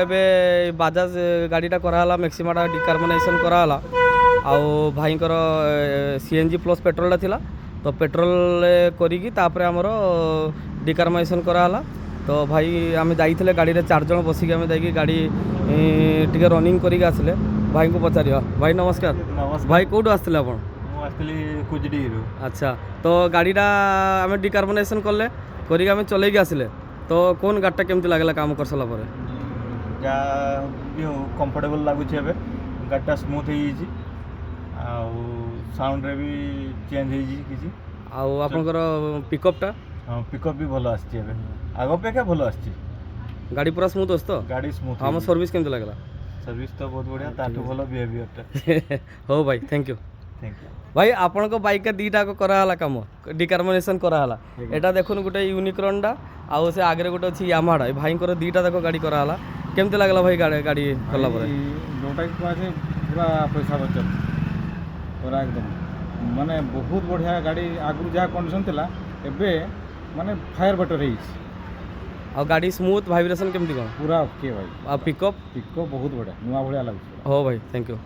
ଏବେ ବାଜାଜ ଗାଡ଼ିଟା କରାହେଲା ମ୍ୟାକ୍ସିମାଟା ଡିକାର୍ବୋନାଇଜେସନ୍ କରାହେଲା ଆଉ ଭାଇଙ୍କର ସିଏନ୍ଜି ପ୍ଲସ୍ ପେଟ୍ରୋଲଟା ଥିଲା ତ ପେଟ୍ରୋଲରେ କରିକି ତାପରେ ଆମର ଡିକାର୍ବୋନାଇଜେସନ୍ କରାହେଲା ତ ଭାଇ ଆମେ ଯାଇଥିଲେ ଗାଡ଼ିରେ 4 ଜଣ ବସିକି ଆମେ ଯାଇକି ଗାଡ଼ି ଟିକେ ରନିଂ କରିକି ଆସିଲେ ଭାଇଙ୍କୁ ପଚାରିବା। ଭାଇ ନମସ୍କାର। ଭାଇ କେଉଁଠୁ ଆସିଥିଲେ ଆପଣ? ମୁଁ ଆସିଥିଲି କୁଜିଡ଼ିରୁ। ଆଚ୍ଛା ତ ଗାଡ଼ିଟା ଆମେ ଡିକାର୍ବୋନାଇଜେସନ୍ କଲେ କରିକି ଆମେ ଚଲେଇକି ଆସିଲେ ତ কোন ଗାଡ଼ିଟା କେମିତି ଲାଗିଲା କାମ କରିସାରିଲା ପରେ? ଯାହା ବି ହଉ କମ୍ଫର୍ଟେବଲ୍ ଲାଗୁଛି ଏବେ। ଗାଡ଼ିଟା ସ୍ମୁଥ୍ ହେଇଯାଇଛି ଆଉ ସାଉଣ୍ଡରେ ବି ଚେଞ୍ଜ ହେଇଛି କିଛି। ଆଉ ଆପଣଙ୍କର ପିକଅପ୍ଟା? ହଁ ପିକଅପ୍ ବି ଭଲ ଆସିଛି ଏବେ, ଆଗ ଅପେକ୍ଷା ଭଲ ଆସିଛି। ଗାଡ଼ି ପୁରା ସ୍ମୁଥ୍ ଅଛି ତ? ଗାଡ଼ି ସ୍ମୁଥ୍। ଆମ ସର୍ଭିସ୍ କେମିତି ଲାଗିଲା? ସର୍ଭିସ୍ ତ ବହୁତ ବଢ଼ିଆ, ତାଠୁ ଭଲ ବିହେଭିୟରଟା। ହଉ ଭାଇ ଥ୍ୟାଙ୍କ ୟୁ। ଥ୍ୟାଙ୍କ ୟୁ ଭାଇ ଆପଣଙ୍କ ବାଇକ୍ରେ ଦୁଇଟାକ କରାହେଲା କାମ, ଡିକାର୍ବୋନାଇଜେସନ୍ କରାହେଲା। ଏଇଟା ଦେଖୁନ ଗୋଟେ ୟୁନିକର୍ଣ୍ଣଟା ଆଉ ସେ ଆଗରେ ଗୋଟେ ଅଛି ୟାମାହାଟା। ଏ ଭାଇଙ୍କର ଦୁଇଟା ଯାକ ଗାଡ଼ି କରାହେଲା। କେମିତି ଲାଗିଲା ଭାଇ ଗାଡ଼ି କଲା ପରେ? ଯେଉଁଟାକି କୁହାଯାଏ ପୁରା ପଇସା ବଚତ ପୁରା ଏକଦମ ମାନେ ବହୁତ ବଢ଼ିଆ ଗାଡ଼ି। ଆଗରୁ ଯାହା କଣ୍ଡିସନ୍ ଥିଲା ଏବେ ମାନେ ଫାୟାର ବେଟର୍ ହେଇଛି। ଆଉ ଗାଡ଼ି ସ୍ମୁଥ୍ ଭାଇବ୍ରେସନ୍ କେମିତି କ'ଣ? ପୁରା ଓକେ ଭାଇ। ଆଉ ପିକଅପ୍? ପିକଅପ୍ ବହୁତ ବଢ଼ିଆ, ନୂଆ ଭଳିଆ ଲାଗୁଛି। ହଉ ଭାଇ ଥ୍ୟାଙ୍କ ୟୁ।